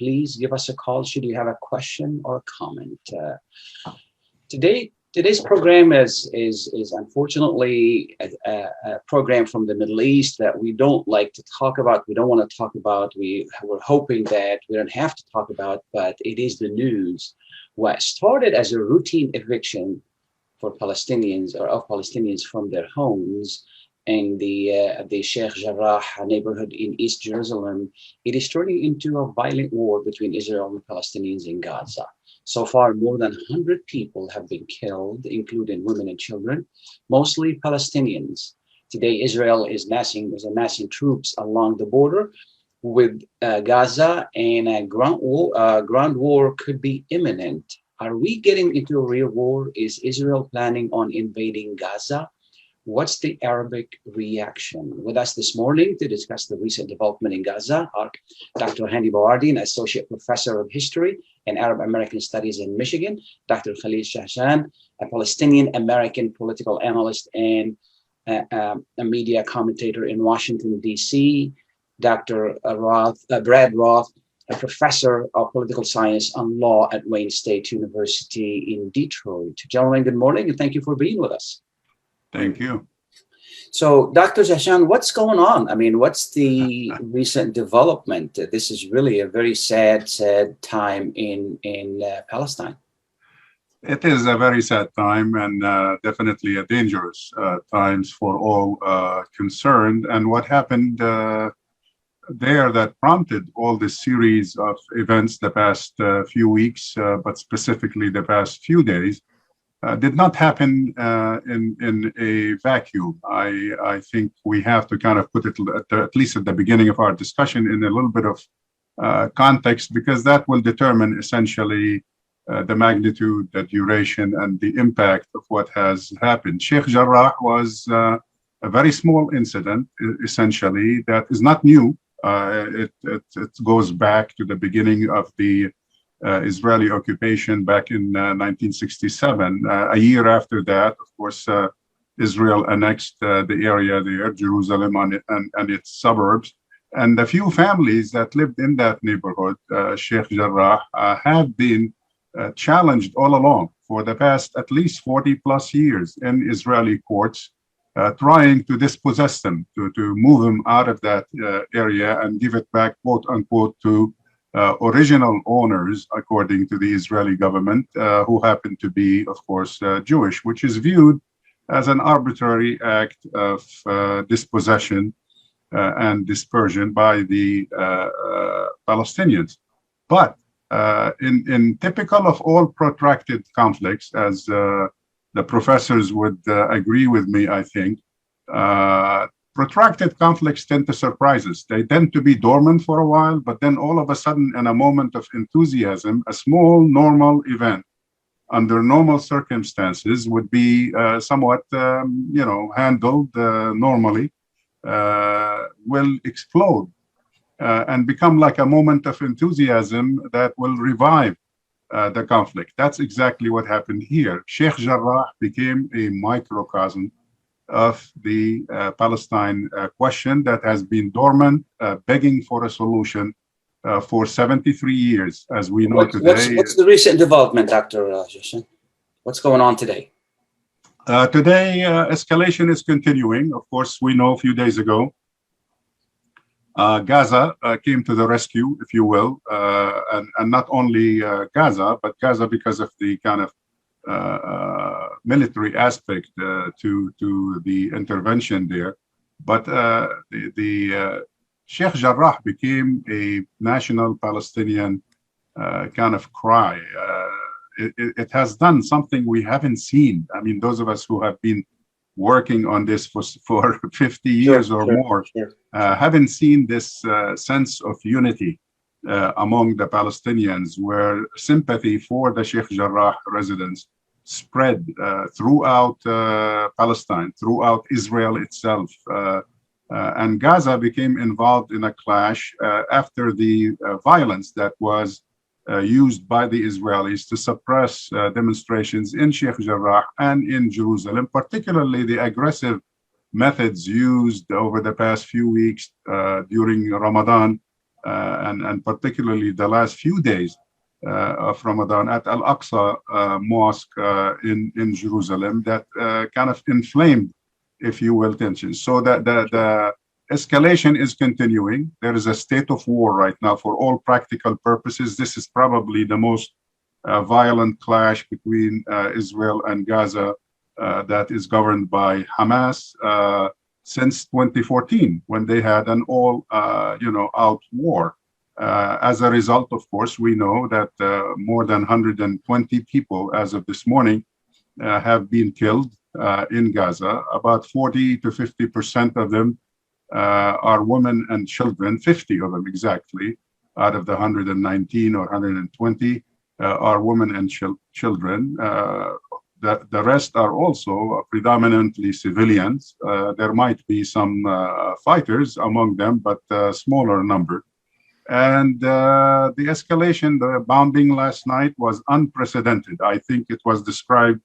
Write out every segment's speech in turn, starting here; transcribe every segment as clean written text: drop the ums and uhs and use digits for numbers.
please give us a call should you have a question or a comment. Today's program is unfortunately a program from the Middle East that we don't like to talk about. We don't want to talk about. We're hoping that we don't have to talk about, but it is the news. What started as a routine eviction for Palestinians or of Palestinians from their homes in the Sheikh Jarrah neighborhood in East Jerusalem, it is turning into a violent war between Israel and Palestinians in Gaza. So far, more than 100 people have been killed, including women and children, mostly Palestinians. Today, Israel is amassing troops along the border with Gaza, and a ground war could be imminent. Are we getting into a real war? Is Israel planning on invading Gaza? What's the Arabic reaction? With us this morning to discuss the recent development in Gaza are Dr. Hany Bawardi, an associate professor of history and Arab American studies in Michigan, Dr. Khalil Jahshan, a Palestinian American political analyst and a media commentator in Washington, D.C., Dr. Brad Roth, a professor of political science and law at Wayne State University in Detroit. Gentlemen, good morning, and thank you for being with us. Thank you. So, Dr. Jahshan, what's going on? I mean, what's the recent development? This is really a very sad time in Palestine. It is a very sad time and definitely a dangerous times for all concerned. And what happened there that prompted all this series of events the past few weeks, but specifically the past few days, did not happen in a vacuum. I think we have to kind of put it at least at the beginning of our discussion in a little bit of context, because that will determine essentially the magnitude, the duration, and the impact of what has happened. Sheikh Jarrah was a very small incident, essentially, that is not new. It goes back to the beginning of the Israeli occupation back in 1967. A year after that, of course, Israel annexed the area there, Jerusalem and its suburbs. And the few families that lived in that neighborhood, Sheikh Jarrah, have been challenged all along for the past at least 40 plus years in Israeli courts, trying to dispossess them, to move them out of that area and give it back, quote unquote, to original owners, according to the Israeli government, who happen to be, of course, Jewish, which is viewed as an arbitrary act of dispossession and dispersion by the Palestinians. But in typical of all protracted conflicts, as the professors would agree with me, I think, protracted conflicts tend to surprise us. They tend to be dormant for a while, but then all of a sudden, in a moment of enthusiasm, a small normal event under normal circumstances would be somewhat, handled normally, will explode and become like a moment of enthusiasm that will revive the conflict. That's exactly what happened here. Sheikh Jarrah became a microcosm of the Palestine question that has been dormant, begging for a solution for 73 years, as we know today. What's the recent development, Dr. Jahshan? What's going on today? Today, escalation is continuing. Of course, we know a few days ago, Gaza came to the rescue, if you will, and not only Gaza, but Gaza because of the kind of military aspect to the intervention there. But the Sheikh Jarrah became a national Palestinian kind of cry. It has done something we haven't seen. I mean, those of us who have been working on this for 50 years or more haven't seen this sense of unity among the Palestinians, where sympathy for the Sheikh Jarrah residents spread throughout Palestine, throughout Israel itself. And Gaza became involved in a clash after the violence that was used by the Israelis to suppress demonstrations in Sheikh Jarrah and in Jerusalem, particularly the aggressive methods used over the past few weeks during Ramadan and particularly the last few days of Ramadan at Al-Aqsa Mosque in Jerusalem that kind of inflamed, if you will, tensions. So that the escalation is continuing. There is a state of war right now for all practical purposes. This is probably the most violent clash between Israel and Gaza that is governed by Hamas since 2014, when they had an all-out war. As a result, of course, we know that more than 120 people, as of this morning, have been killed in Gaza. About 40 to 50% of them are women and children, 50 of them exactly, out of the 119 or 120 are women and children. The rest are also predominantly civilians. There might be some fighters among them, but a smaller number. And the escalation, the bombing last night was unprecedented. I think it was described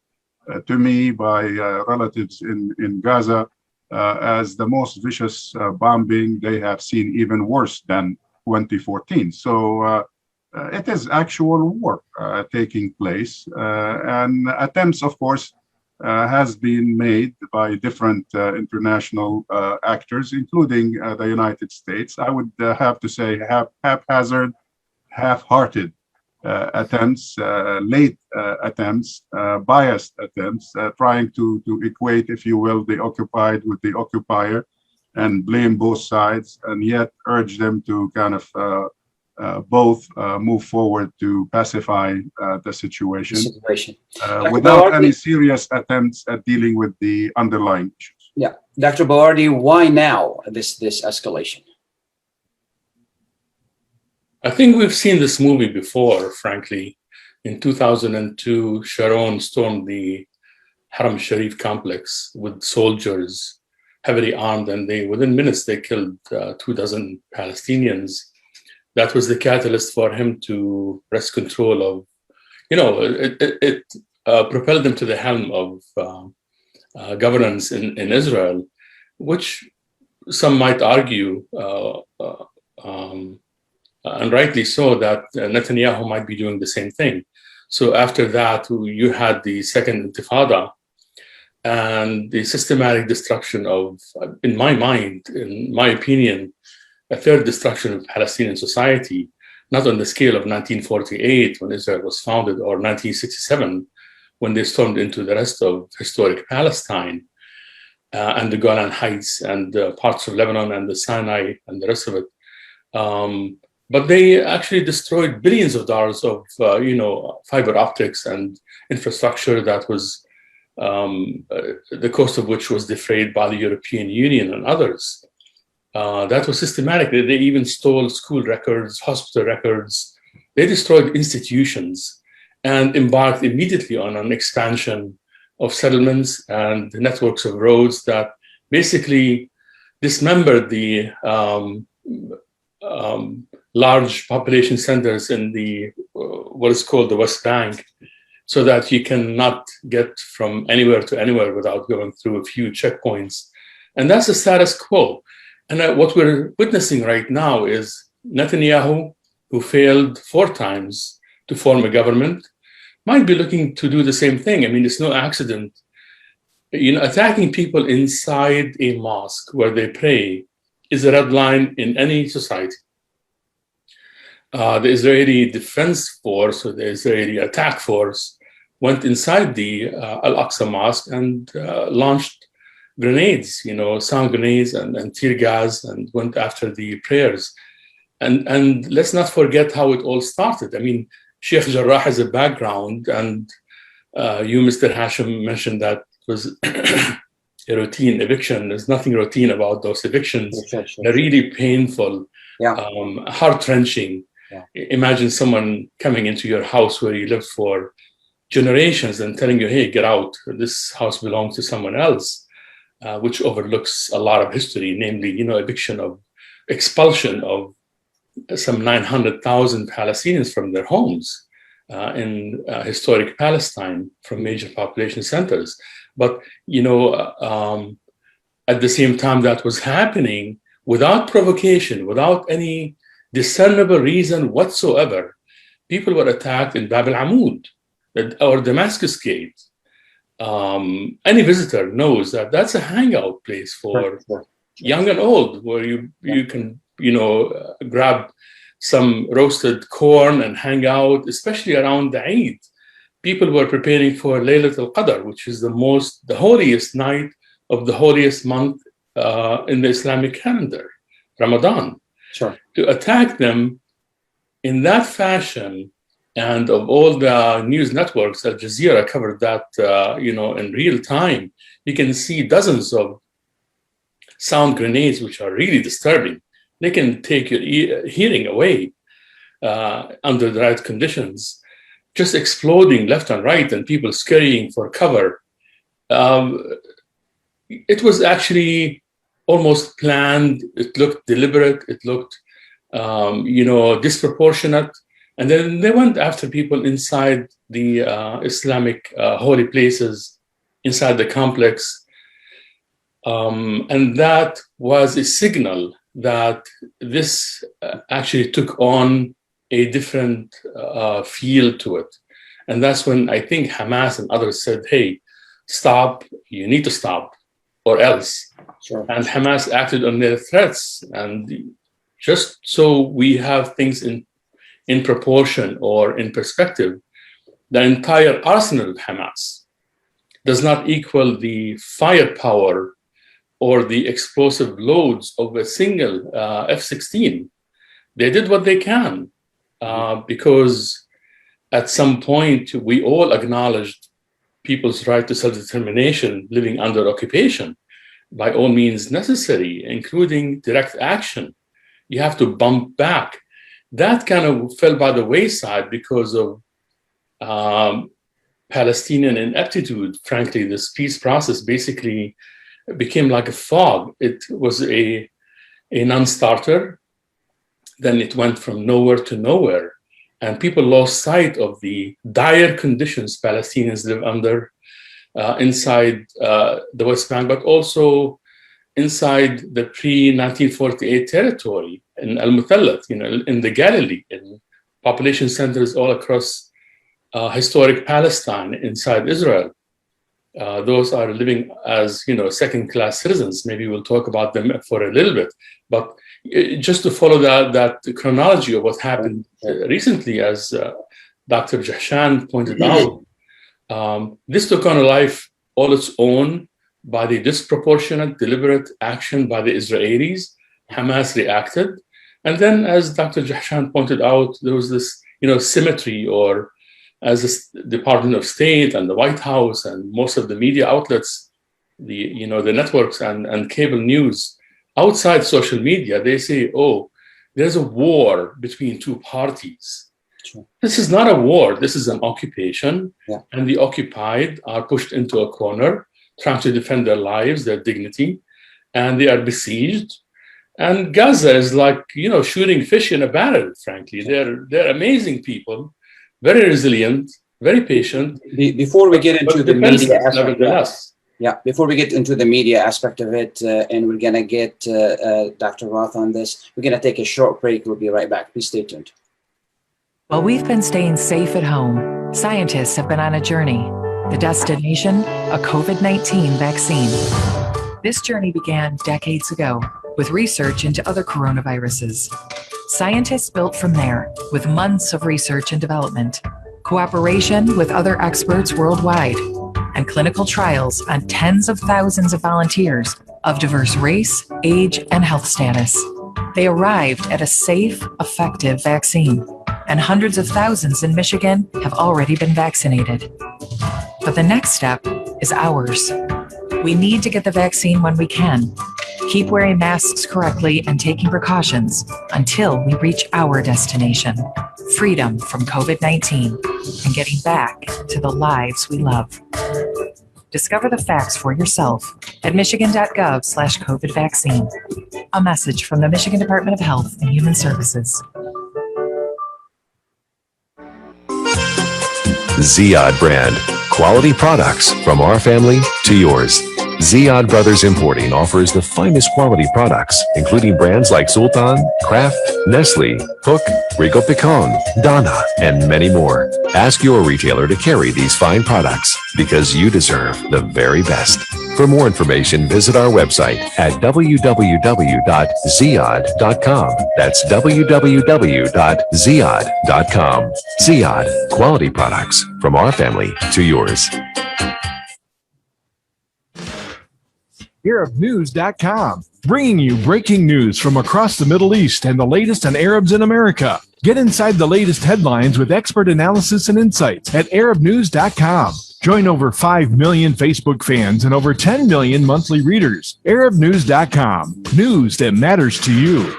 to me by relatives in Gaza as the most vicious bombing they have seen, even worse than 2014. So it is actual war taking place, and attempts, of course, has been made by different international actors, including the United States. I would have to say haphazard, half-hearted attempts, late attempts, biased attempts, trying to equate, if you will, the occupied with the occupier and blame both sides, and yet urge them to kind of both move forward to pacify the situation without any serious attempts at dealing with the underlying issues. Yeah, Dr. Bawardi, why now this escalation? I think we've seen this movie before, frankly. In 2002, Sharon stormed the Haram Sharif complex with soldiers, heavily armed, and within minutes they killed 24 Palestinians. That was the catalyst for him to wrest control of, it propelled him to the helm of governance in Israel, which some might argue, and rightly so, that Netanyahu might be doing the same thing. So after that, you had the second intifada and the systematic destruction of, in my mind, in my opinion, a third destruction of Palestinian society, not on the scale of 1948 when Israel was founded, or 1967 when they stormed into the rest of historic Palestine and the Golan Heights and parts of Lebanon and the Sinai and the rest of it. But they actually destroyed billions of dollars of fiber optics and infrastructure that was the cost of which was defrayed by the European Union and others. That was systematic. They even stole school records, hospital records. They destroyed institutions and embarked immediately on an expansion of settlements and networks of roads that basically dismembered the large population centers in the what is called the West Bank, so that you cannot get from anywhere to anywhere without going through a few checkpoints. And that's the status quo. And what we're witnessing right now is Netanyahu, who failed 4 times to form a government, might be looking to do the same thing. I mean, it's no accident. Attacking people inside a mosque where they pray is a red line in any society. The Israeli Defense Force, or the Israeli attack force, went inside the Al-Aqsa Mosque and launched grenades, sound grenades and tear gas, and went after the prayers. And let's not forget how it all started. I mean, Sheikh Jarrah has a background, and you, Mr. Hachem, mentioned that it was a routine eviction. There's nothing routine about those evictions. They're really painful, heart-wrenching. Yeah. Imagine someone coming into your house where you lived for generations and telling you, hey, get out. This house belongs to someone else. Which overlooks a lot of history, namely, expulsion of some 900,000 Palestinians from their homes in historic Palestine from major population centers. But, at the same time that was happening, without provocation, without any discernible reason whatsoever, people were attacked in Bab al-Amud or Damascus Gate. Any visitor knows that that's a hangout place for young and old, where you can grab some roasted corn and hang out, especially around the Eid. People were preparing for Laylat al-Qadr, which is the holiest night of the holiest month in the Islamic calendar, Ramadan. Sure. To attack them in that fashion, and of all the news networks, Al Jazeera covered that in real time. You can see dozens of sound grenades, which are really disturbing. They can take your hearing away under the right conditions, just exploding left and right, and people scurrying for cover. It was actually almost planned. It looked deliberate. It looked, disproportionate. And then they went after people inside the Islamic holy places, inside the complex. And that was a signal that this actually took on a different feel to it. And that's when I think Hamas and others said, hey, stop, you need to stop, or else. Sure. And Hamas acted on their threats. And just so we have things in proportion or in perspective, the entire arsenal of Hamas does not equal the firepower or the explosive loads of a single F-16. They did what they can because at some point we all acknowledged people's right to self-determination living under occupation, by all means necessary, including direct action. You have to bump back. That kind of fell by the wayside because of Palestinian ineptitude. Frankly, this peace process basically became like a fog. It was a non-starter. Then it went from nowhere to nowhere. And people lost sight of the dire conditions Palestinians live under inside the West Bank, but also inside the pre-1948 territory in Al-Muthallat, in the Galilee, in population centers all across historic Palestine inside Israel. Those are living as, second-class citizens. Maybe we'll talk about them for a little bit. But just to follow that chronology of what happened recently, as Dr. Jahshan pointed out, this took on a life all its own by the disproportionate, deliberate action by the Israelis. Hamas reacted. And then, as Dr. Jahshan pointed out, there was this, symmetry, or as the Department of State and the White House and most of the media outlets, the networks and cable news, outside social media, they say, oh, there's a war between two parties. Sure. This is not a war. This is an occupation. Yeah. And the occupied are pushed into a corner, trying to defend their lives, their dignity, and they are besieged. And Gaza is like, shooting fish in a barrel, frankly. They're amazing people, very resilient, very patient. Before we get into the media aspect, before we get into the media aspect of it, and we're going to get Dr. Roth on this, we're going to take a short break. We'll be right back. Please stay tuned. While we've been staying safe at home, scientists have been on a journey. The destination, a COVID-19 vaccine. This journey began decades ago with research into other coronaviruses. Scientists built from there with months of research and development, cooperation with other experts worldwide, and clinical trials on tens of thousands of volunteers of diverse race, age, and health status. They arrived at a safe, effective vaccine, and hundreds of thousands in Michigan have already been vaccinated. But the next step is ours. We need to get the vaccine when we can. Keep wearing masks correctly and taking precautions until we reach our destination, freedom from COVID-19 and getting back to the lives we love. Discover the facts for yourself at michigan.gov/COVID vaccine. A message from the Michigan Department of Health and Human Services. Ziyad brand. Quality products from our family to yours. Ziyad Brothers Importing offers the finest quality products, including brands like Sultan, Kraft, Nestle, Hook, Rico Picon, Donna, and many more. Ask your retailer to carry these fine products because you deserve the very best. For more information, visit our website at www.ziyad.com. That's www.ziyad.com. Ziyad, quality products from our family to yours. ArabNews.com, bringing you breaking news from across the Middle East and the latest on Arabs in America. Get inside the latest headlines with expert analysis and insights at ArabNews.com. Join over 5 million Facebook fans and over 10 million monthly readers. ArabNews.com, news that matters to you.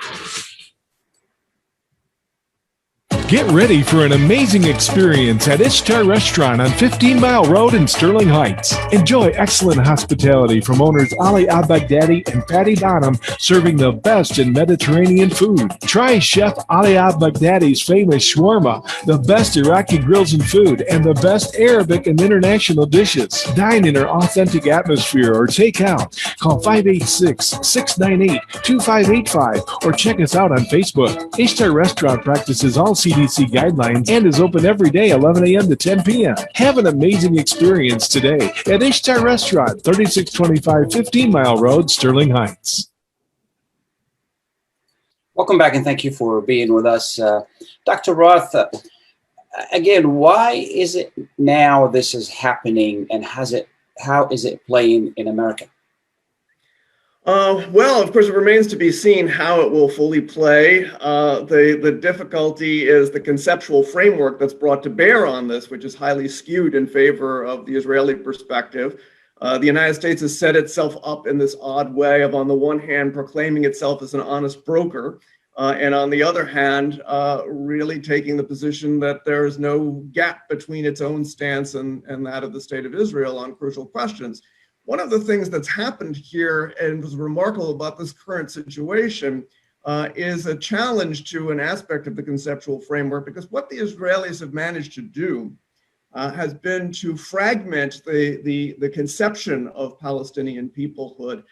Get ready for an amazing experience at Ishtar Restaurant on 15 Mile Road in Sterling Heights. Enjoy excellent hospitality from owners Ali Al-Baghdadi and Patty Bonham, serving the best in Mediterranean food. Try Chef Ali Al-Baghdadi's famous shawarma, the best Iraqi grills and food, and the best Arabic and international dishes. Dine in our authentic atmosphere or take out. Call 586-698-2585 or check us out on Facebook. Ishtar Restaurant practices all CDC guidelines and is open every day 11 a.m. to 10 p.m. Have an amazing experience today at Ishtar Restaurant, 3625 15 Mile Road, Sterling Heights. Welcome back and thank you for being with us. Dr. Roth, again, why is it now this is happening and how is it playing in America? Well, of course, it remains to be seen how it will fully play. The difficulty is the conceptual framework that's brought to bear on this, which is highly skewed in favor of the Israeli perspective. The United States has set itself up in this odd way of, on the one hand, proclaiming itself as an honest broker, and on the other hand, really taking the position that there is no gap between its own stance and that of the State of Israel on crucial questions. One of the things that's happened here and was remarkable about this current situation is a challenge to an aspect of the conceptual framework, because what the Israelis have managed to do has been to fragment the conception of Palestinian peoplehood,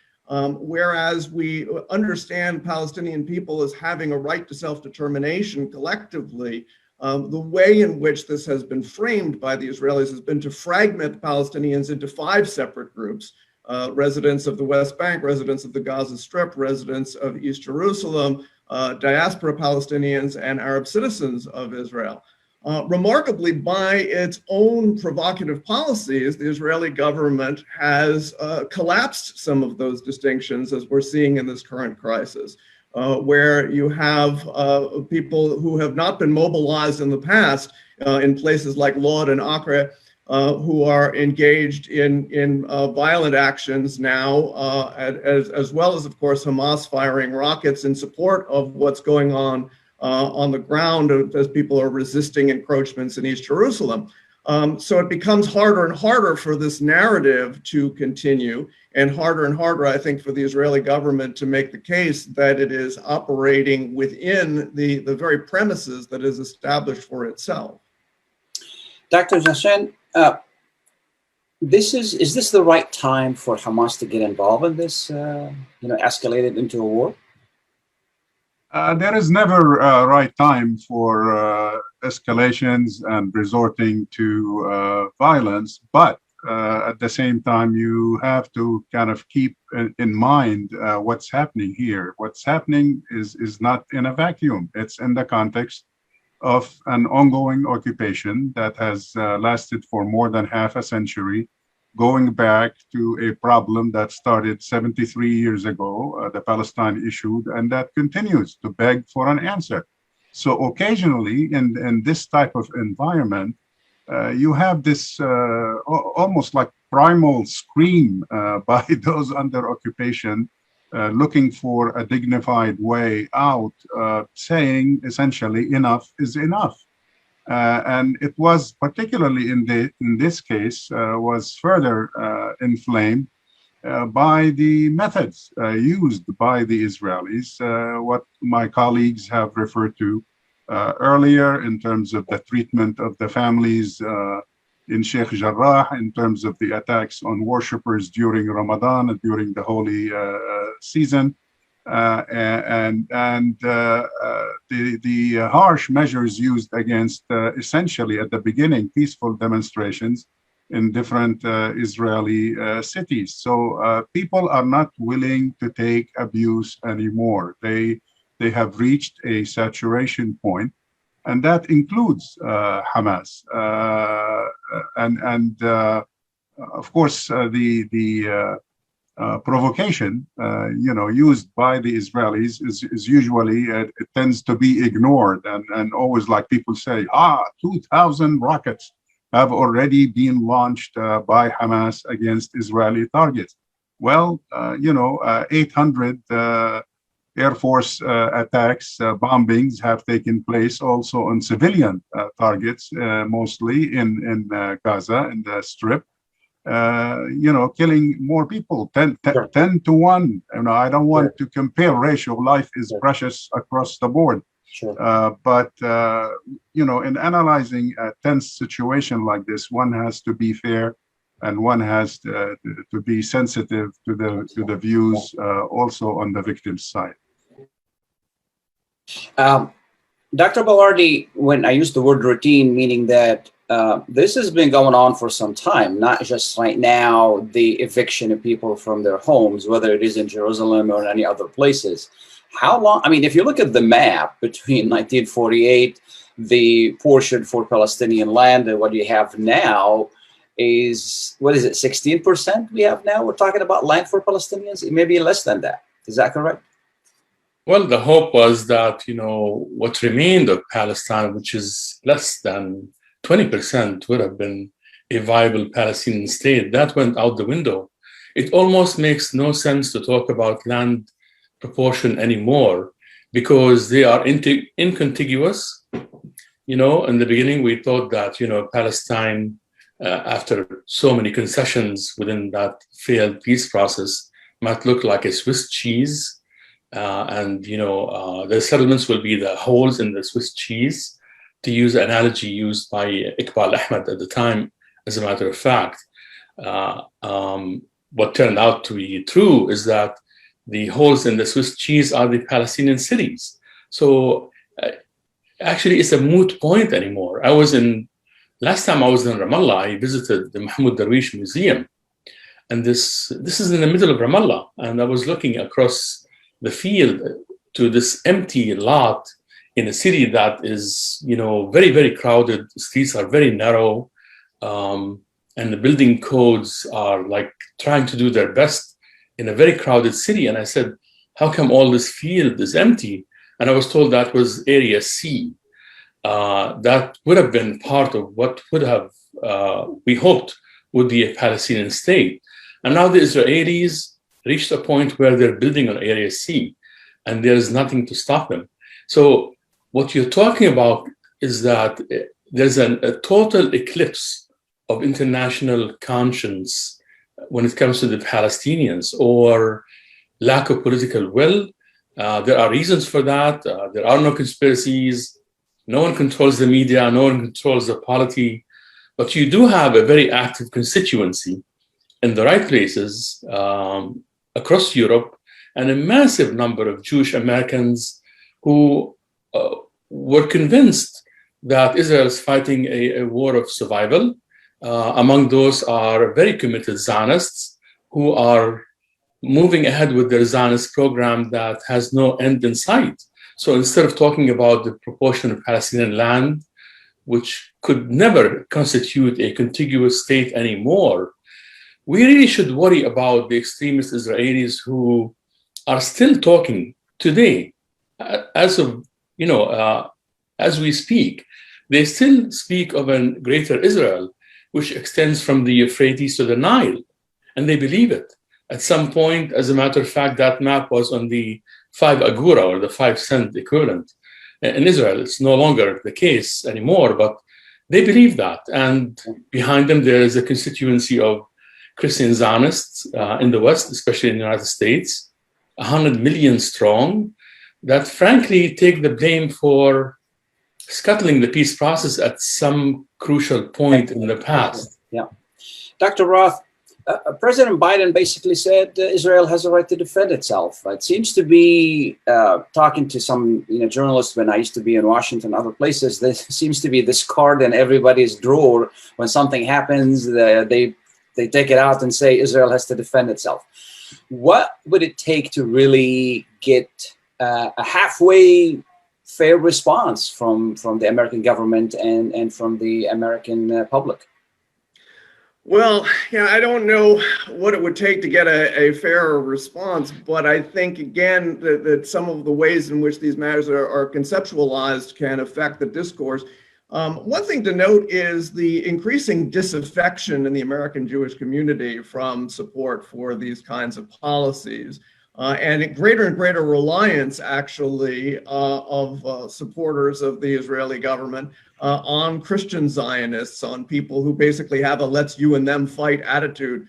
whereas we understand Palestinian people as having a right to self-determination collectively. The way in which this has been framed by the Israelis has been to fragment Palestinians into 5 separate groups: residents of the West Bank, residents of the Gaza Strip, residents of East Jerusalem, diaspora Palestinians, and Arab citizens of Israel. Remarkably, by its own provocative policies, the Israeli government has collapsed some of those distinctions, as we're seeing in this current crisis. Where you have people who have not been mobilized in the past in places like Lod and Acre, who are engaged in violent actions now, as well as, of course, Hamas firing rockets in support of what's going on the ground as people are resisting encroachments in East Jerusalem. So it becomes harder and harder for this narrative to continue, and harder, I think, for the Israeli government to make the case that it is operating within the very premises that is established for itself. Dr. Jahshan, is this the right time for Hamas to get involved in this, escalated into a war? There is never a right time for escalations and resorting to violence, but at the same time, you have to kind of keep in mind what's happening here. What's happening is not in a vacuum. It's in the context of an ongoing occupation that has lasted for more than half a century, going back to a problem that started 73 years ago, the Palestine issue, and that continues to beg for an answer. So occasionally in this type of environment, you have this almost like primal scream by those under occupation looking for a dignified way out, saying essentially enough is enough. And it was particularly in this case was further inflamed by the methods used by the Israelis, what my colleagues have referred to earlier in terms of the treatment of the families in Sheikh Jarrah in terms of the attacks on worshippers during Ramadan and during the holy season. The harsh measures used against essentially at the beginning peaceful demonstrations in different Israeli cities. So people are not willing to take abuse anymore. They have reached a saturation point, and that includes Hamas. Of course, the provocation, used by the Israelis is usually, it tends to be ignored. And always, like people say, 2,000 rockets have already been launched by Hamas against Israeli targets. Well, 800 Air Force attacks, bombings have taken place also on civilian targets, mostly in Gaza, in the Strip. Killing more people, 10 to 1. I don't want to compare ratio. Life is precious across the board. But in analyzing a tense situation like this, one has to be fair, and one has to be sensitive to the views also on the victim's side. Dr. Bawardi, when I use the word routine, meaning that this has been going on for some time, not just right now, the eviction of people from their homes, whether it is in Jerusalem or in any other places. How long? I mean, if you look at the map between 1948, the portion for Palestinian land, and what you have now is, 16% we have now? We're talking about land for Palestinians, maybe less than that. Is that correct? Well, the hope was that, what remained of Palestine, which is less than 20%, would have been a viable Palestinian state. That went out the window. It almost makes no sense to talk about land proportion anymore because they are incontiguous. In the beginning, we thought that, Palestine, after so many concessions within that failed peace process, might look like a Swiss cheese. The settlements will be the holes in the Swiss cheese, to use an analogy used by Iqbal Ahmed at the time. As a matter of fact, what turned out to be true is that the holes in the Swiss cheese are the Palestinian cities. So actually, it's a moot point anymore. Last time I was in Ramallah, I visited the Mahmoud Darwish Museum. And this is in the middle of Ramallah. And I was looking across the field to this empty lot in a city that is, very, very crowded. The streets are very narrow, and the building codes are like trying to do their best in a very crowded city. And I said, how come all this field is empty? And I was told that was Area C. That would have been part of what would have, we hoped, would be a Palestinian state. And now the Israelis reached a point where they're building on Area C, and there's nothing to stop them. So what you're talking about is that there's a total eclipse of international conscience when it comes to the Palestinians, or lack of political will. There are reasons for that. There are no conspiracies. No one controls the media. No one controls the polity. But you do have a very active constituency in the right places across Europe, and a massive number of Jewish Americans who were convinced that Israel is fighting a war of survival. Among those are very committed Zionists who are moving ahead with their Zionist program that has no end in sight. So instead of talking about the proportion of Palestinian land, which could never constitute a contiguous state anymore, we really should worry about the extremist Israelis who are still talking today, as we speak. They still speak of a greater Israel, which extends from the Euphrates to the Nile, and they believe it. At some point, as a matter of fact, that map was on the 5 agura, or the 5-cent equivalent. In Israel, it's no longer the case anymore, but they believe that. And behind them, there is a constituency of Christian Zionists in the West, especially in the United States, 100 million strong, that frankly take the blame for scuttling the peace process at some crucial point in the past. Yeah. Dr. Roth, President Biden basically said Israel has a right to defend itself. It seems to be, talking to some journalists when I used to be in Washington, other places, there seems to be this card in everybody's drawer. When something happens, they take it out and say Israel has to defend itself. What would it take to really get a halfway fair response from the American government and from the American public? Well, I don't know what it would take to get a fairer response, but I think, again, that some of the ways in which these matters are conceptualized can affect the discourse. One thing to note is the increasing disaffection in the American Jewish community from support for these kinds of policies, and a greater and greater reliance, actually, of supporters of the Israeli government on Christian Zionists, on people who basically have a let's you and them fight attitude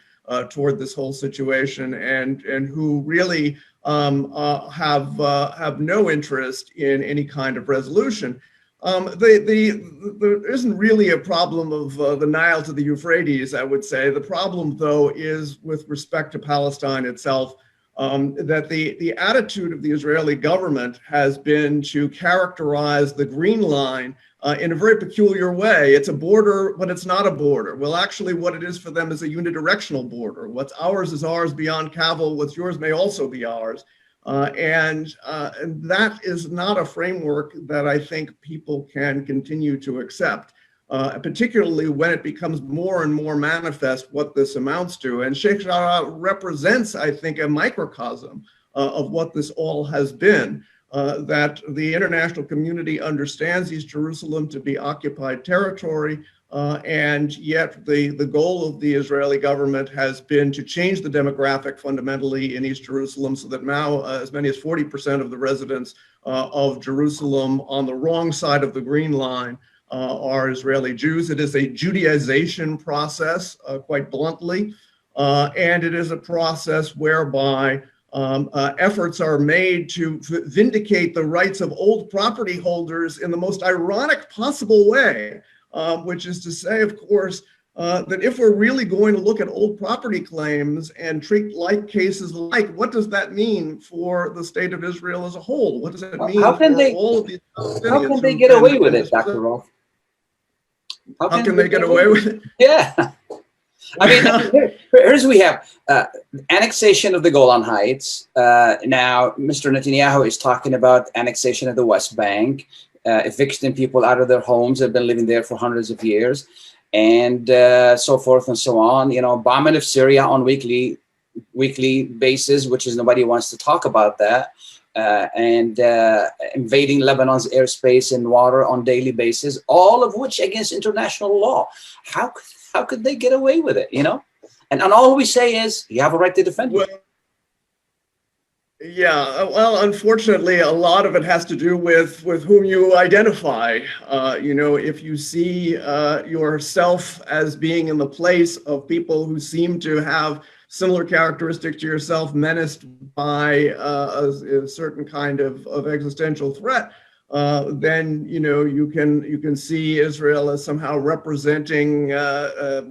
toward this whole situation, and who really have no interest in any kind of resolution. There isn't really a problem of the Nile to the Euphrates, I would say. The problem, though, is with respect to Palestine itself, that the attitude of the Israeli government has been to characterize the Green Line in a very peculiar way. It's a border, but it's not a border. Well, actually, what it is for them is a unidirectional border. What's ours is ours beyond cavil. What's yours may also be ours. And that is not a framework that I think people can continue to accept, particularly when it becomes more and more manifest what this amounts to. And Sheikh Jarrah represents, I think, a microcosm of what this all has been, that the international community understands East Jerusalem to be occupied territory, and yet the goal of the Israeli government has been to change the demographic fundamentally in East Jerusalem, so that now as many as 40% of the residents of Jerusalem on the wrong side of the Green Line are Israeli Jews. It is a Judaization process, quite bluntly, and it is a process whereby efforts are made to vindicate the rights of old property holders in the most ironic possible way, which is to say, of course, that if we're really going to look at old property claims and treat like cases like, what does that mean for the state of Israel as a whole? What does it mean all of these Palestinians? How can they get away with it, Dr. Roth? How can they get away with it? Yeah. I mean, here's we have annexation of the Golan Heights. Now, Mr. Netanyahu is talking about annexation of the West Bank, evicting people out of their homes that have been living there for hundreds of years, and so forth and so on. Bombing of Syria on weekly basis, which is nobody wants to talk about that. And invading Lebanon's airspace and water on daily basis, all of which against international law. How could they get away with it, And all we say is, you have a right to defend yourself. Yeah, well, unfortunately, a lot of it has to do with whom you identify. If you see yourself as being in the place of people who seem to have similar characteristics to yourself, menaced by a certain kind of existential threat, then you can see Israel as somehow representing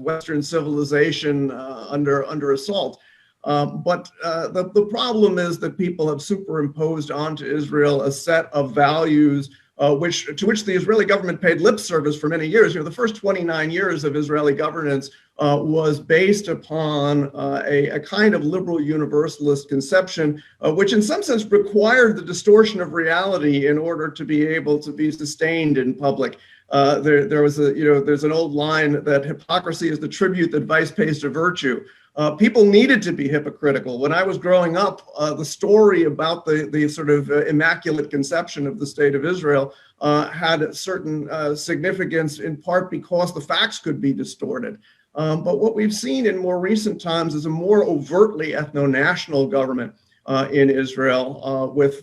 Western civilization under assault. But the problem is that people have superimposed onto Israel a set of values to which the Israeli government paid lip service for many years. The first 29 years of Israeli governance was based upon a kind of liberal universalist conception, which in some sense required the distortion of reality in order to be able to be sustained in public. There's an old line that hypocrisy is the tribute that vice pays to virtue. People needed to be hypocritical. When I was growing up, the story about the sort of immaculate conception of the state of Israel had a certain significance, in part because the facts could be distorted. But what we've seen in more recent times is a more overtly ethno-national government in Israel with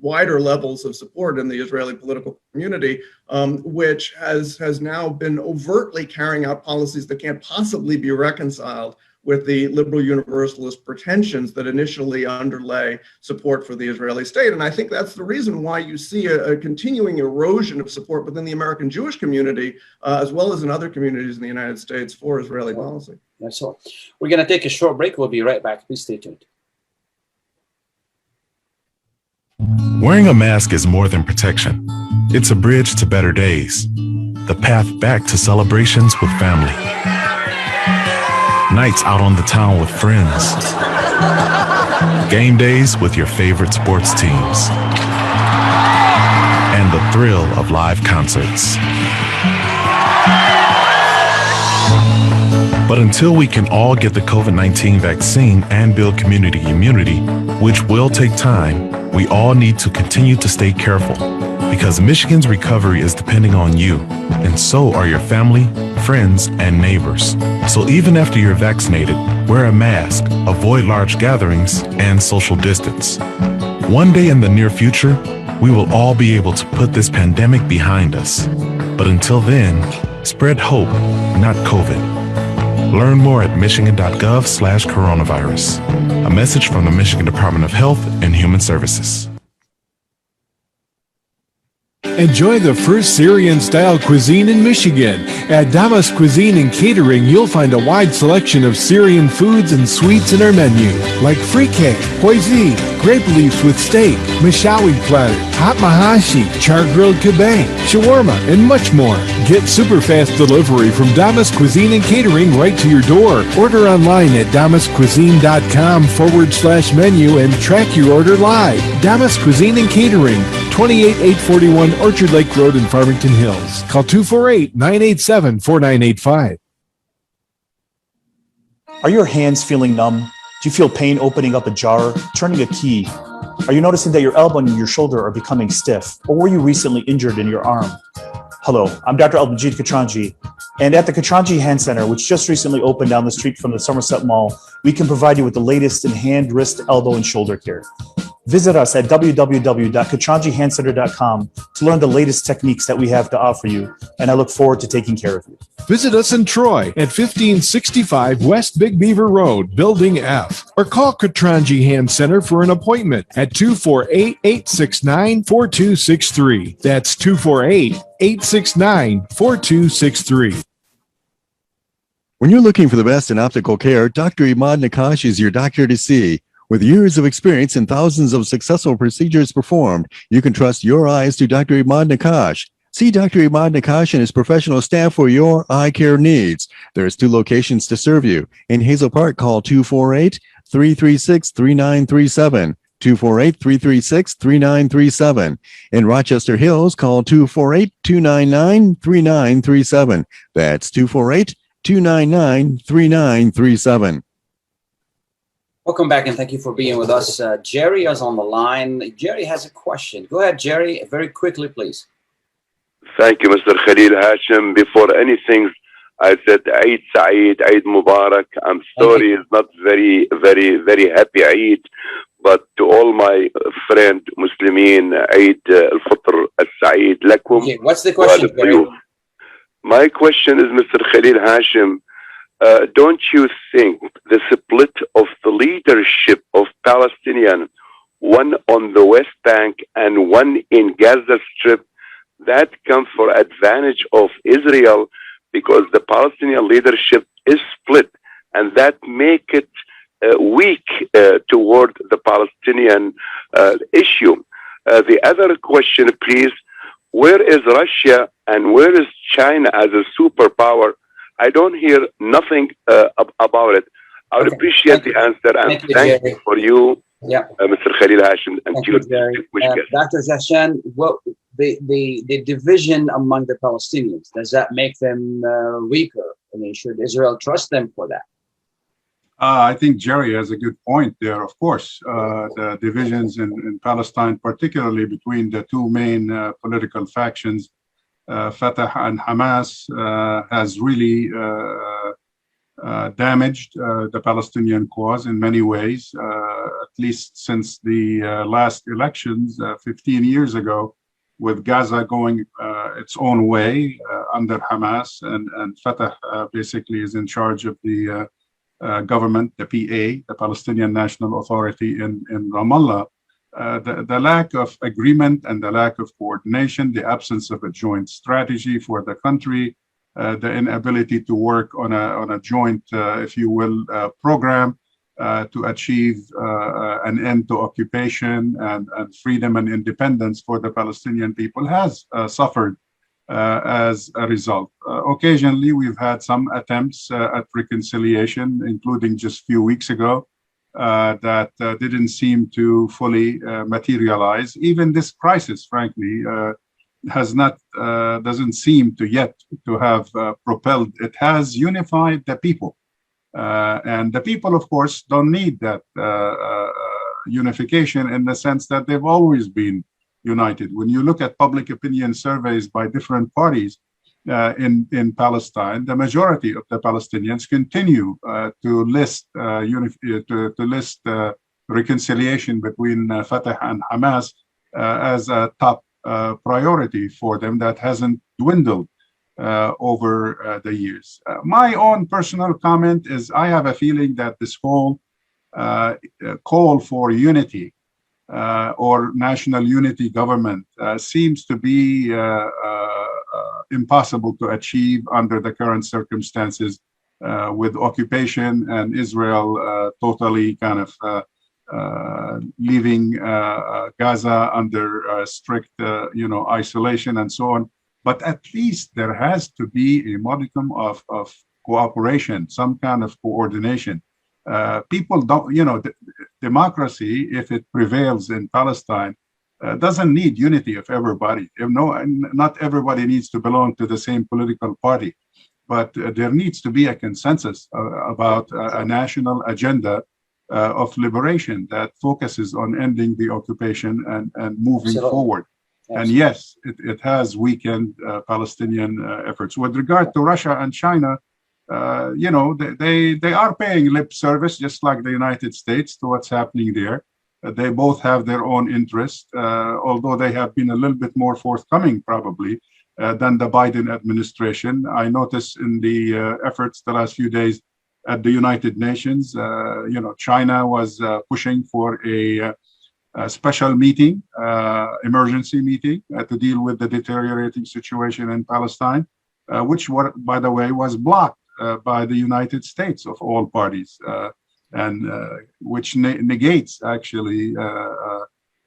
wider levels of support in the Israeli political community, which has now been overtly carrying out policies that can't possibly be reconciled with the liberal universalist pretensions that initially underlay support for the Israeli state. And I think that's the reason why you see a continuing erosion of support within the American Jewish community, as well as in other communities in the United States for Israeli policy. That's all. We're going to take a short break. We'll be right back. Please stay tuned. Wearing a mask is more than protection. It's a bridge to better days, the path back to celebrations with family, nights out on the town with friends, game days with your favorite sports teams, and the thrill of live concerts. But until we can all get the COVID-19 vaccine and build community immunity, which will take time, we all need to continue to stay careful, because Michigan's recovery is depending on you, and so are your family, friends, and neighbors. So even after you're vaccinated, wear a mask, avoid large gatherings, and social distance. One day in the near future, we will all be able to put this pandemic behind us. But until then, spread hope, not COVID. Learn more at michigan.gov/coronavirus. A message from the Michigan Department of Health and Human Services. Enjoy the first Syrian-style cuisine in Michigan. At Damas Cuisine and Catering, you'll find a wide selection of Syrian foods and sweets in our menu, like frikeh, poisi, grape leaves with steak, mishawi platter, hot mahashi, char-grilled kebab, shawarma, and much more. Get super fast delivery from Damas Cuisine and Catering right to your door. Order online at damascuisine.com/menu and track your order live. Damas Cuisine and Catering, 28841 Orchard Lake Road in Farmington Hills. Call 248-987-4985. Are your hands feeling numb? Do you feel pain opening up a jar, turning a key? Are you noticing that your elbow and your shoulder are becoming stiff? Or were you recently injured in your arm? Hello, I'm Dr. Abhijit Katranji, and at the Katranji Hand Center, which just recently opened down the street from the Somerset Mall, we can provide you with the latest in hand, wrist, elbow, and shoulder care. Visit us at www.katranjihandcenter.com to learn the latest techniques that we have to offer you, and I look forward to taking care of you. Visit us in Troy at 1565 West Big Beaver Road, Building F, or call Katranji Hand Center for an appointment at 248-869-4263. That's 248-869-4263. When you're looking for the best in optical care, Dr. Imad Nakash is your doctor to see. With years of experience and thousands of successful procedures performed, you can trust your eyes to Dr. Imad Nakash. See Dr. Imad Nakash and his professional staff for your eye care needs. There's 2 locations to serve you. In Hazel Park, call 248-336-3937. 248-336-3937. In Rochester Hills, call 248-299-3937. That's 248-299-3937. Welcome back, and thank you for being with us. Jerry is on the line. Jerry has a question. Go ahead, Jerry, very quickly, please. Thank you, Mr. Khalil Hachem. Before anything, I said Eid Saeed, Eid Mubarak. I'm sorry, it's not very, very, very happy Eid, but to all my friend Muslimin, Eid al-Fitr al-Saeed lakum. Okay, what's the question, Jerry? My question is, Mr. Khalil Hachem, don't you think the split of the leadership of Palestinian, one on the West Bank and one in Gaza Strip, that comes for advantage of Israel because the Palestinian leadership is split, and that make it weak toward the Palestinian issue? The other question, please, where is Russia and where is China as a superpower? I don't hear nothing about it. I would appreciate the answer, and thank you for you, Mr. Khalil Hachem, and you, Dr. Jahshan. Well, the division among the Palestinians, does that make them weaker? I mean, should Israel trust them for that? I think Jerry has a good point there. Of course, the divisions in Palestine, particularly between the 2 main political factions, Fatah and Hamas, has really damaged the Palestinian cause in many ways, at least since the last elections 15 years ago, with Gaza going its own way under Hamas, and Fatah basically is in charge of the government, the PA, the Palestinian National Authority in Ramallah, the lack of agreement and the lack of coordination, the absence of a joint strategy for the country, the inability to work on a joint, if you will, program to achieve an end to occupation and freedom and independence for the Palestinian people has suffered as a result. Occasionally, we've had some attempts at reconciliation, including just a few weeks ago, that didn't seem to fully materialize. Even this crisis, frankly, doesn't seem to yet to have propelled. It has unified the people. And the people, of course, don't need that unification in the sense that they've always been united. When you look at public opinion surveys by different parties in Palestine, the majority of the Palestinians continue to list reconciliation between Fatah and Hamas as a top priority for them that hasn't dwindled over the years. My own personal comment is I have a feeling that this whole call for unity or national unity government seems to be impossible to achieve under the current circumstances with occupation and Israel totally kind of leaving Gaza under strict isolation and so on. But at least there has to be a modicum of cooperation, some kind of coordination. People don't, democracy, if it prevails in Palestine, doesn't need unity of everybody. Not everybody needs to belong to the same political party, but there needs to be a consensus about a national agenda of liberation that focuses on ending the occupation and moving forward. And yes, it has weakened Palestinian efforts. With regard to Russia and China, they are paying lip service, just like the United States, to what's happening there. They both have their own interests, although they have been a little bit more forthcoming, probably, than the Biden administration. I noticed in the efforts the last few days at the United Nations, China was pushing for a special meeting, emergency meeting, to deal with the deteriorating situation in Palestine, which, by the way, was blocked by the United States of all parties, and which negates actually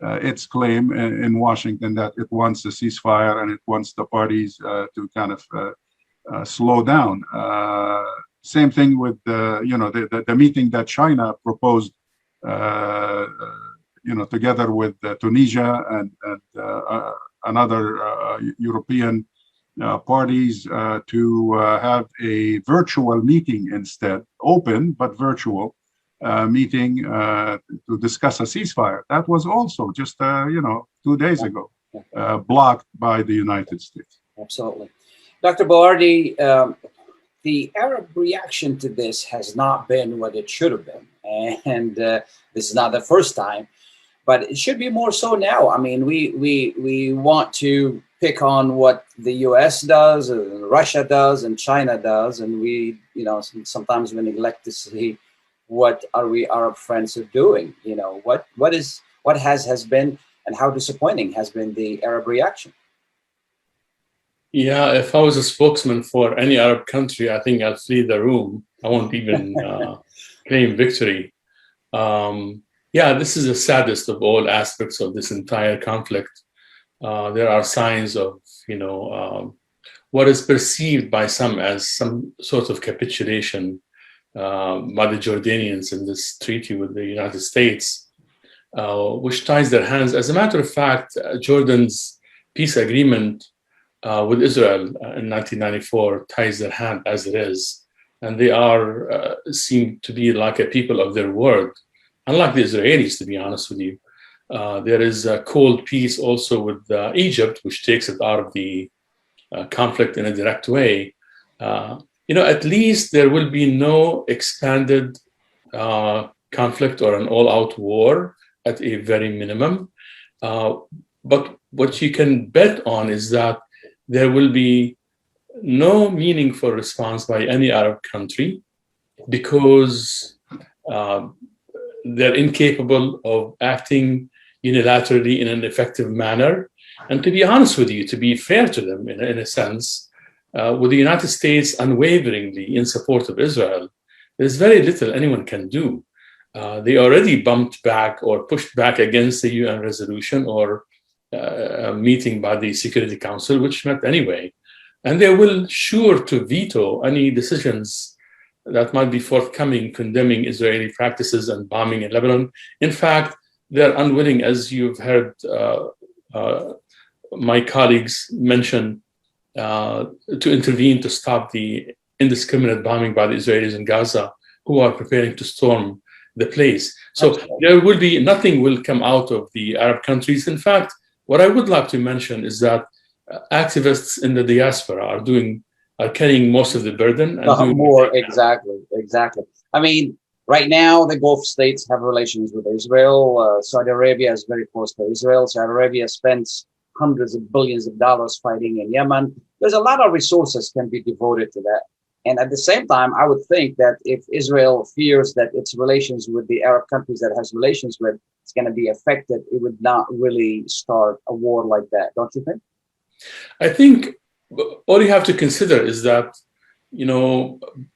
its claim in Washington that it wants a ceasefire and it wants the parties to kind of slow down. Same thing with the meeting that China proposed, together with Tunisia and another European parties to have a virtual meeting instead, open but virtual meeting to discuss a ceasefire. That was also just 2 days ago blocked by the United States. Absolutely. Dr. Bawardi, the Arab reaction to this has not been what it should have been. And this is not the first time, but it should be more so now. I mean, we want to pick on what the US does, and Russia does, and China does, and we, sometimes we neglect to see what are we Arab friends are doing. What has been and how disappointing has been the Arab reaction. Yeah, if I was a spokesman for any Arab country, I think I'll flee the room. I won't even claim victory. This is the saddest of all aspects of this entire conflict. There are signs of, what is perceived by some as some sort of capitulation by the Jordanians in this treaty with the United States, which ties their hands. As a matter of fact, Jordan's peace agreement with Israel in 1994 ties their hand as it is. And they seem to be like a people of their word, unlike the Israelis, to be honest with you. There is a cold peace also with Egypt, which takes it out of the conflict in a direct way. At least there will be no expanded conflict or an all-out war at a very minimum. But what you can bet on is that there will be no meaningful response by any Arab country because they're incapable of acting unilaterally in an effective manner. And to be honest with you, to be fair to them in a sense, with the United States unwaveringly in support of Israel, there's very little anyone can do. They already bumped back or pushed back against the UN resolution or a meeting by the Security Council, which met anyway. And they will sure to veto any decisions that might be forthcoming condemning Israeli practices and bombing in Lebanon. In fact, they're unwilling, as you've heard my colleagues mention, to intervene to stop the indiscriminate bombing by the Israelis in Gaza, who are preparing to storm the place. So there will be, nothing will come out of the Arab countries. In fact, what I would like to mention is that activists in the diaspora are carrying most of the burden. And more, exactly. I mean, right now, the Gulf states have relations with Israel. Saudi Arabia is very close to Israel. Saudi Arabia spends hundreds of billions of dollars fighting in Yemen. There's a lot of resources can be devoted to that. And at the same time, I would think that if Israel fears that its relations with the Arab countries that it has relations with is going to be affected, it would not really start a war like that, don't you think? I think all you have to consider is that,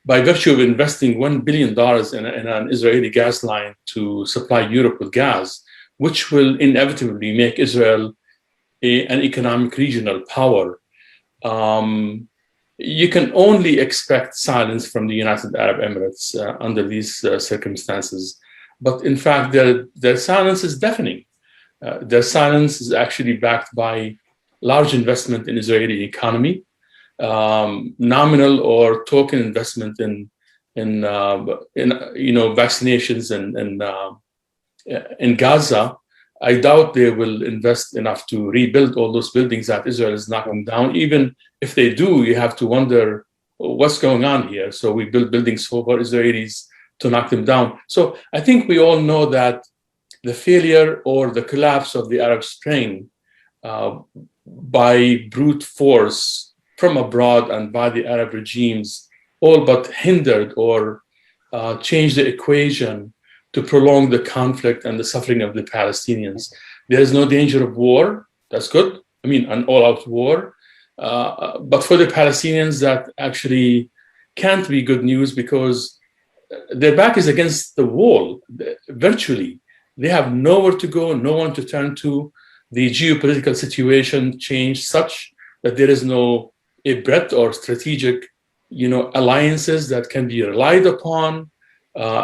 by virtue of investing $1 billion in an Israeli gas line to supply Europe with gas, which will inevitably make Israel an economic regional power, you can only expect silence from the United Arab Emirates under these circumstances. But in fact, their silence is deafening. Their silence is actually backed by large investment in Israeli economy, nominal or token investment in vaccinations in Gaza. I doubt they will invest enough to rebuild all those buildings that Israel is knocking down. Even if they do, you have to wonder what's going on here. So we build buildings for Israelis to knock them down. So I think we all know that the failure or the collapse of the Arab Spring by brute force from abroad and by the Arab regimes all but hindered or changed the equation to prolong the conflict and the suffering of the Palestinians. There is no danger of war. That's good. I mean, an all-out war. But for the Palestinians, that actually can't be good news because their back is against the wall, virtually. They have nowhere to go, no one to turn to. The geopolitical situation changed such that there is no a breadth or strategic, alliances that can be relied upon.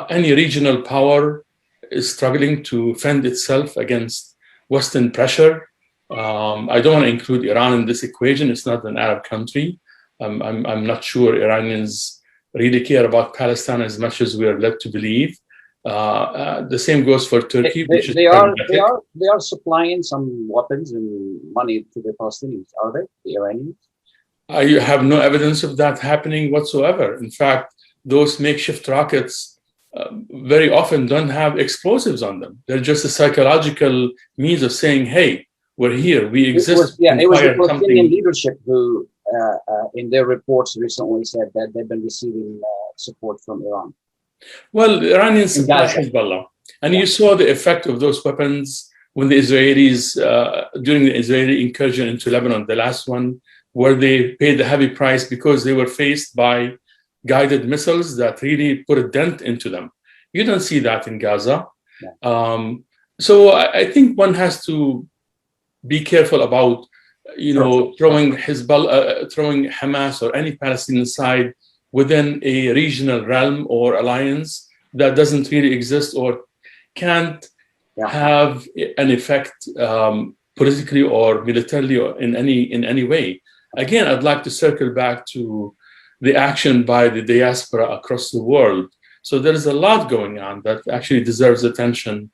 Any regional power is struggling to fend itself against Western pressure. I don't want to include Iran in this equation. It's not an Arab country. I'm not sure Iranians really care about Palestine as much as we are led to believe. The same goes for Turkey, which they are supplying some weapons and money to the Palestinians, are they, the Iranians? I have no evidence of that happening whatsoever. In fact, those makeshift rockets very often don't have explosives on them. They're just a psychological means of saying, hey, we're here, we exist. It was the Palestinian leadership who, in their reports recently, said that they've been receiving support from Iran. Well, the Iranians supply Hezbollah. And you saw the effect of those weapons when the Israelis, during the Israeli incursion into Lebanon, the last one, where they paid the heavy price because they were faced by guided missiles that really put a dent into them. You don't see that in Gaza. Yeah. So I think one has to be careful about, throwing Hezbollah, throwing Hamas or any Palestinian side within a regional realm or alliance that doesn't really exist or can't have an effect politically or militarily or in any way. Again, I'd like to circle back to the action by the diaspora across the world. So there is a lot going on that actually deserves attention.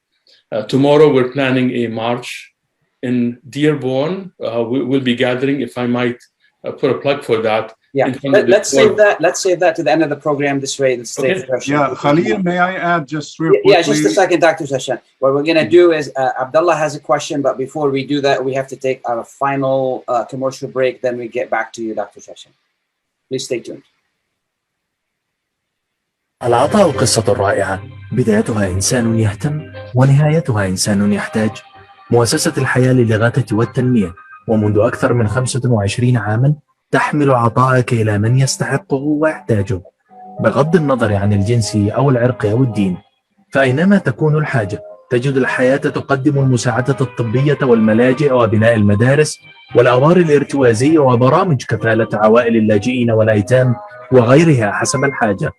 Tomorrow, we're planning a march in Dearborn. We'll be gathering, if I might put a plug for that. Yeah, let's save that. Let's save that to the end of the program. This way, the state. Okay. Yeah, Khalil, may I add just real quickly? Yeah, just a second, Dr. Jahshan. What we're going to do is Abdullah has a question, but before we do that, we have to take our final commercial break. Then we get back to you, Dr. Jahshan. Please stay tuned. العطاء قصة رائعة، بدايتها إنسان يهتم ونهايتها إنسان يحتاج. مؤسسة الحياة للإغاثة والتنمية، ومنذ أكثر من 25 عاما تحمل عطاءك إلى من يستحقه ويحتاجه، بغض النظر عن الجنس أو العرق أو الدين. فأينما تكون الحاجة تجد الحياة تقدم المساعدة الطبية والملاجئ وبناء المدارس والأوار الارتوازية وبرامج كفالة عوائل اللاجئين والأيتام وغيرها حسب الحاجة.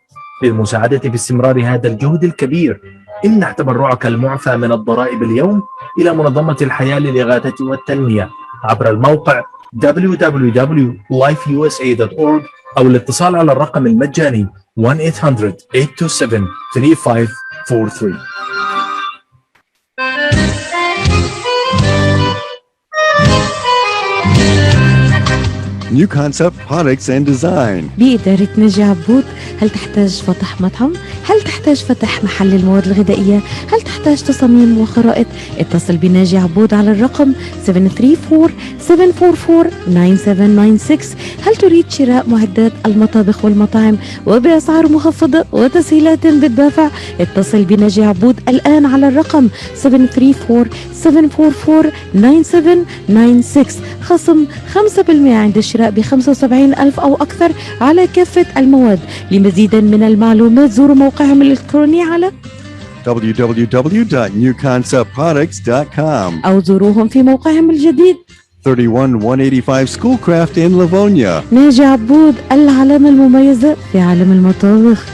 للمساعدة باستمرار هذا الجهد الكبير امنح تبرعك المعفى من الضرائب اليوم إلى منظمة الحياة للإغاثة والتنمية عبر الموقع www.lifeusa.org أو الاتصال على الرقم المجاني 1-800-827-3543. New Concept Products and Design. بإدارة ناجي عبود. هل تحتاج فتح مطعم؟ هل تحتاج فتح محل المواد الغذائية؟ هل تحتاج تصاميم وخرائط؟ اتصل بناجي عبود على الرقم 734-744-9796. هل تريد شراء معدات المطابخ والمطاعم وبأسعار مخفضة وتسهيلات بالدافع؟ اتصل بناجي عبود الآن على الرقم 734-744-9796. خصم 5% عند الشراء ب75,000 أو أكثر على كافة المواد. لمزيد من المعلومات زوروا موقعهم الإلكتروني على www.newconceptproducts.com أو زوروهم في موقعهم الجديد 31185 Schoolcraft in Livonia. ناجي عبود، العلامة المميزة في عالم المطابخ.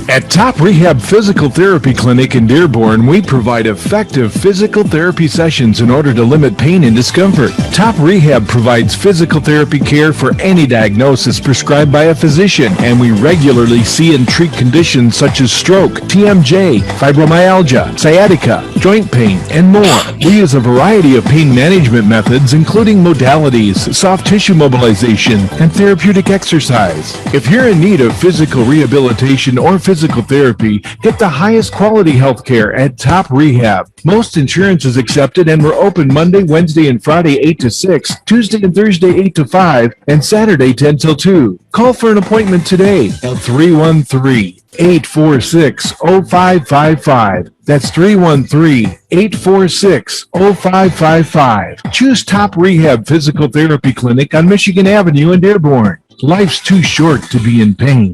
At Top Rehab Physical Therapy Clinic in Dearborn, we provide effective physical therapy sessions in order to limit pain and discomfort. Top Rehab provides physical therapy care for any diagnosis prescribed by a physician, and we regularly see and treat conditions such as stroke, TMJ, fibromyalgia, sciatica, joint pain, and more. We use a variety of pain management methods, including modalities, soft tissue mobilization, and therapeutic exercise. If you're in need of physical rehabilitation or physical therapy, get the highest quality health care at Top Rehab. Most insurance is accepted, and we're open Monday, Wednesday, and Friday 8 to 6, Tuesday and Thursday 8 to 5, and Saturday 10 till 2. Call for an appointment today at 313-846-0555. That's 313-846-0555. Choose Top Rehab Physical Therapy Clinic on Michigan Avenue in Dearborn. Life's too short to be in pain.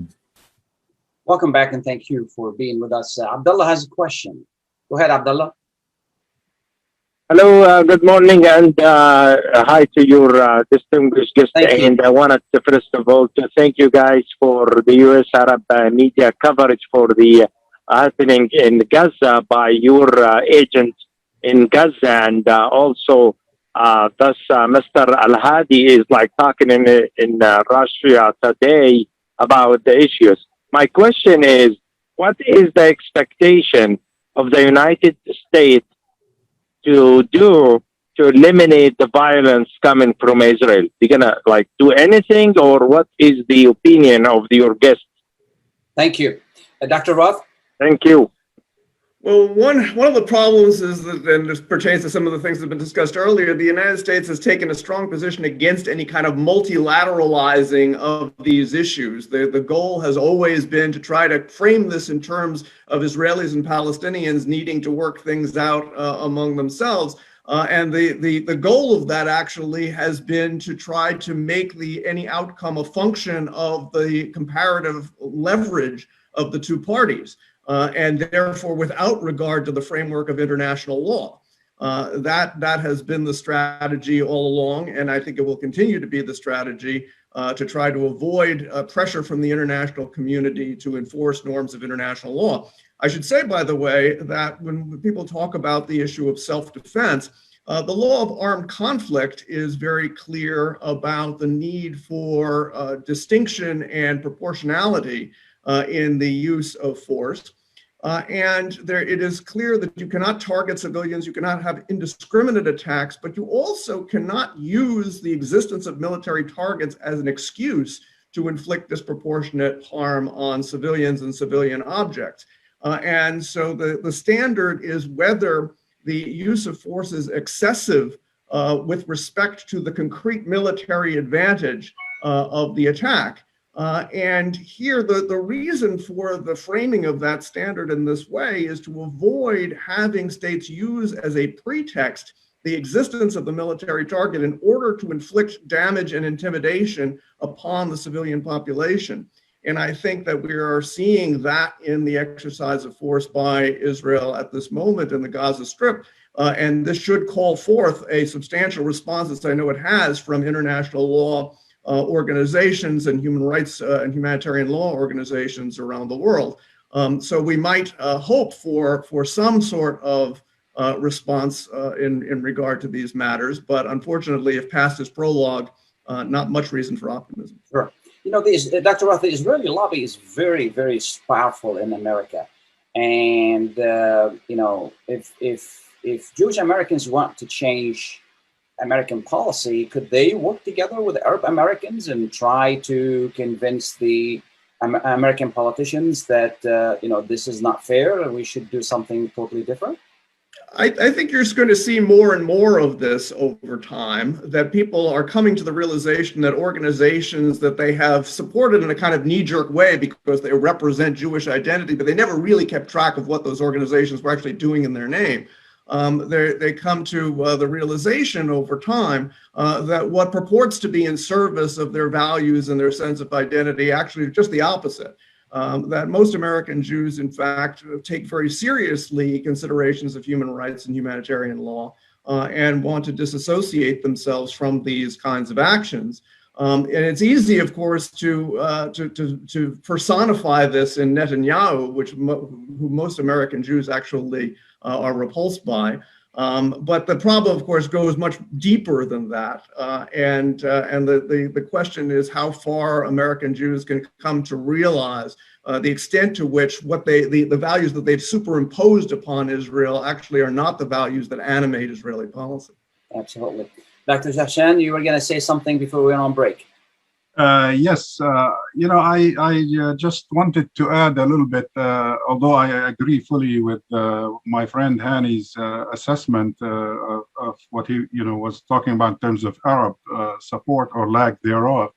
Welcome back, and thank you for being with us. Abdullah has a question. Go ahead, Abdullah. Hello, good morning, and hi to your distinguished guest. And I wanted to, first of all, to thank you guys for the U.S. Arab media coverage for the happening in Gaza by your agent in Gaza, and also thus Mr. Al-Hadi is like talking in Russia today about the issues. My question is, what is the expectation of the United States to do to eliminate the violence coming from Israel? They're gonna like do anything, or what is the opinion of your guest? Thank you. Dr. Roth? Thank you. Well, one of the problems is that, and this pertains to some of the things that have been discussed earlier, the United States has taken a strong position against any kind of multilateralizing of these issues. The goal has always been to try to frame this in terms of Israelis and Palestinians needing to work things out among themselves. And the goal of that actually has been to try to make any outcome a function of the comparative leverage of the two parties. And therefore, without regard to the framework of international law. That has been the strategy all along, and I think it will continue to be the strategy to try to avoid pressure from the international community to enforce norms of international law. I should say, by the way, that when people talk about the issue of self-defense, the law of armed conflict is very clear about the need for distinction and proportionality in the use of force. And it is clear that you cannot target civilians, you cannot have indiscriminate attacks, but you also cannot use the existence of military targets as an excuse to inflict disproportionate harm on civilians and civilian objects. And so the standard is whether the use of force is excessive with respect to the concrete military advantage of the attack. And here, the reason for the framing of that standard in this way is to avoid having states use as a pretext the existence of the military target in order to inflict damage and intimidation upon the civilian population. And I think that we are seeing that in the exercise of force by Israel at this moment in the Gaza Strip. And this should call forth a substantial response, as I know it has, from international law organizations and human rights and humanitarian law organizations around the world. So we might hope for some sort of response in regard to these matters, but unfortunately, if past is prologue, not much reason for optimism. Sure. You know, Dr. Roth, the Israeli lobby is very, very powerful in America. And, you know, if Jewish Americans want to change American policy, could they work together with Arab Americans and try to convince the American politicians that, you know, this is not fair and we should do something totally different? I think you're going to see more and more of this over time, that people are coming to the realization that organizations that they have supported in a kind of knee-jerk way because they represent Jewish identity, but they never really kept track of what those organizations were actually doing in their name. They come to the realization over time that what purports to be in service of their values and their sense of identity actually is just the opposite. That most American Jews, in fact, take very seriously considerations of human rights and humanitarian law and want to disassociate themselves from these kinds of actions. And it's easy, of course, to personify this in Netanyahu, who most American Jews actually are repulsed by. But the problem, of course, goes much deeper than that. And the question is how far American Jews can come to realize the extent to which the values that they've superimposed upon Israel actually are not the values that animate Israeli policy. Absolutely. Dr. Jahshan, you were going to say something before we went on break. Yes, you know, I just wanted to add a little bit, although I agree fully with my friend Hany's assessment of what he, you know, was talking about in terms of Arab support or lack thereof.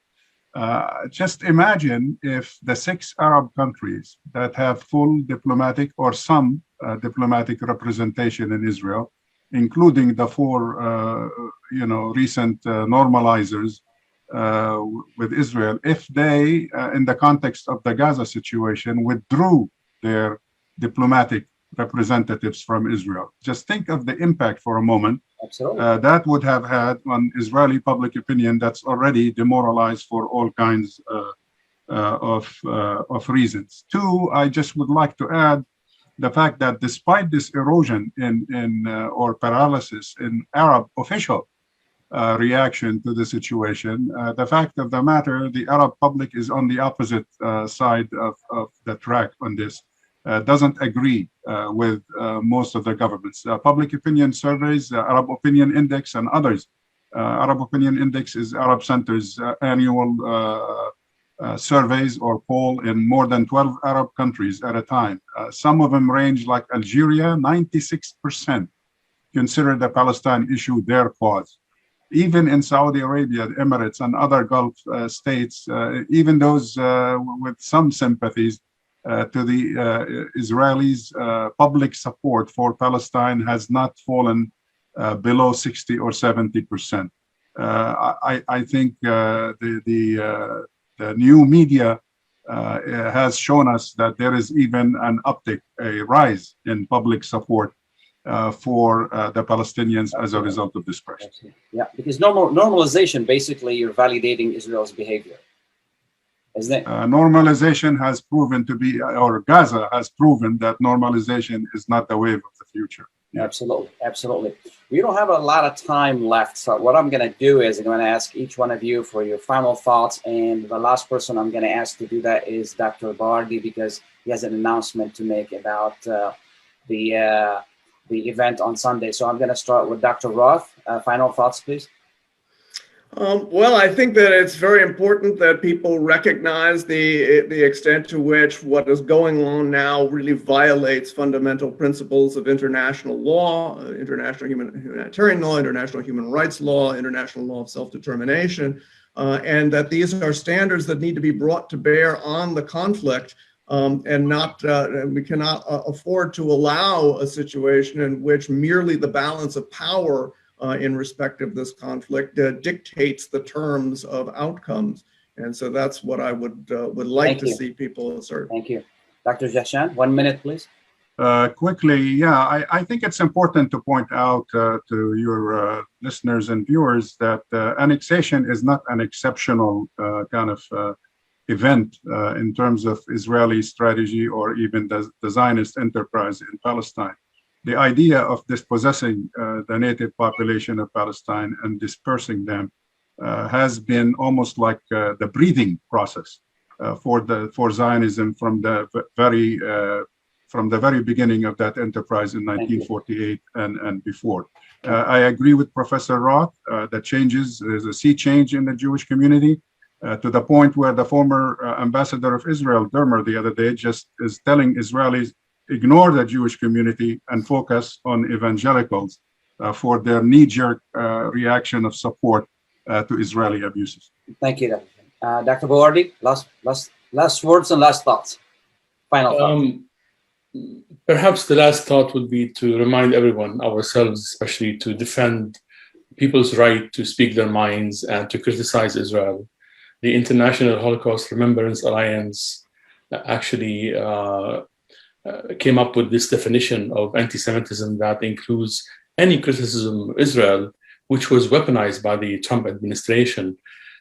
Just imagine if the 6 Arab countries that have full diplomatic or some diplomatic representation in Israel, including the 4, you know, recent normalizers with Israel, if they, in the context of the Gaza situation, withdrew their diplomatic representatives from Israel. Just think of the impact for a moment. Absolutely. That would have had on Israeli public opinion that's already demoralized for all kinds of reasons. 2, I just would like to add the fact that despite this erosion or paralysis in Arab official reaction to the situation, the fact of the matter, the Arab public is on the opposite side of the track on this. Doesn't agree with most of the governments. Public opinion surveys, Arab Opinion Index and others. Arab Opinion Index is Arab Center's annual surveys or poll in more than 12 Arab countries at a time. Some of them range like Algeria, 96% consider the Palestine issue their cause. Even in Saudi Arabia, the Emirates and other Gulf states, even those with some sympathies to the Israelis, public support for Palestine has not fallen below 60 or 70%. I think the new media has shown us that there is even an uptick, a rise in public support for the Palestinians as a result of this pressure. Yeah, because normalization, basically, you're validating Israel's behavior, isn't it? Normalization has proven to be, or Gaza has proven that normalization is not the wave of the future. Yeah. Absolutely, absolutely. We don't have a lot of time left, so what I'm going to do is I'm going to ask each one of you for your final thoughts, and the last person I'm going to ask to do that is Dr. Bawardi, because he has an announcement to make about the event on Sunday. So I'm going to start with Dr. Roth. Final thoughts, please. Well, I think that it's very important that people recognize the extent to which what is going on now really violates fundamental principles of international law, international humanitarian law, international human rights law, international law of self-determination, and that these are standards that need to be brought to bear on the conflict, and not we cannot afford to allow a situation in which merely the balance of power in respect of this conflict dictates the terms of outcomes. And so that's what I would like to see people assert. Thank you. Dr. Jahshan, 1 minute, please. Quickly, yeah, I think it's important to point out to your listeners and viewers that annexation is not an exceptional kind of event in terms of Israeli strategy or even the Zionist enterprise in Palestine. The idea of dispossessing the native population of Palestine and dispersing them has been almost like the breathing process for Zionism from the very beginning of that enterprise in 1948 and before. I agree with Professor Roth that there's a sea change in the Jewish community to the point where the former ambassador of Israel, Dermer, the other day just is telling Israelis, ignore the Jewish community and focus on evangelicals for their knee-jerk reaction of support to Israeli abuses. Thank you, Dr. Bawardi. Last words and last thoughts. Final thoughts. Perhaps the last thought would be to remind everyone, ourselves especially, to defend people's right to speak their minds and to criticize Israel. The International Holocaust Remembrance Alliance actually came up with this definition of anti-Semitism that includes any criticism of Israel, which was weaponized by the Trump administration.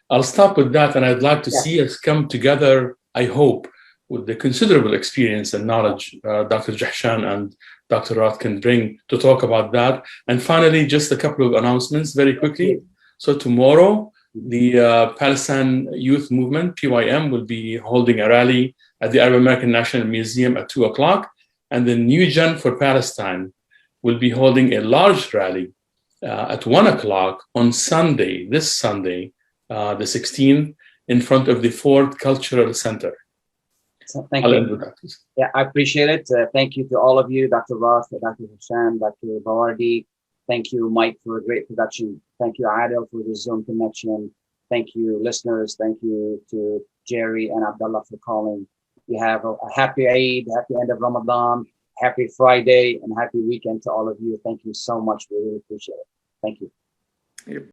I'll stop with that, and I'd like to see us come together, I hope, with the considerable experience and knowledge Dr. Jahshan and Dr. Roth can bring to talk about that. And finally, just a couple of announcements very quickly. So tomorrow, the Palestine Youth Movement, PYM, will be holding a rally at the Arab American National Museum at 2 o'clock. And the New Gen for Palestine will be holding a large rally at 1 o'clock on Sunday, this Sunday, the 16th, in front of the Ford Cultural Center. So thank you. Yeah, I appreciate it. Thank you to all of you, Dr. Roth, Dr. Jahshan, Dr. Bawardi. Thank you, Mike, for a great production. Thank you, Adel, for the Zoom connection. Thank you, listeners. Thank you to Jerry and Abdullah for calling. You have a happy Eid, happy end of Ramadan, happy Friday, and happy weekend to all of you. Thank you so much. We really appreciate it. Thank you.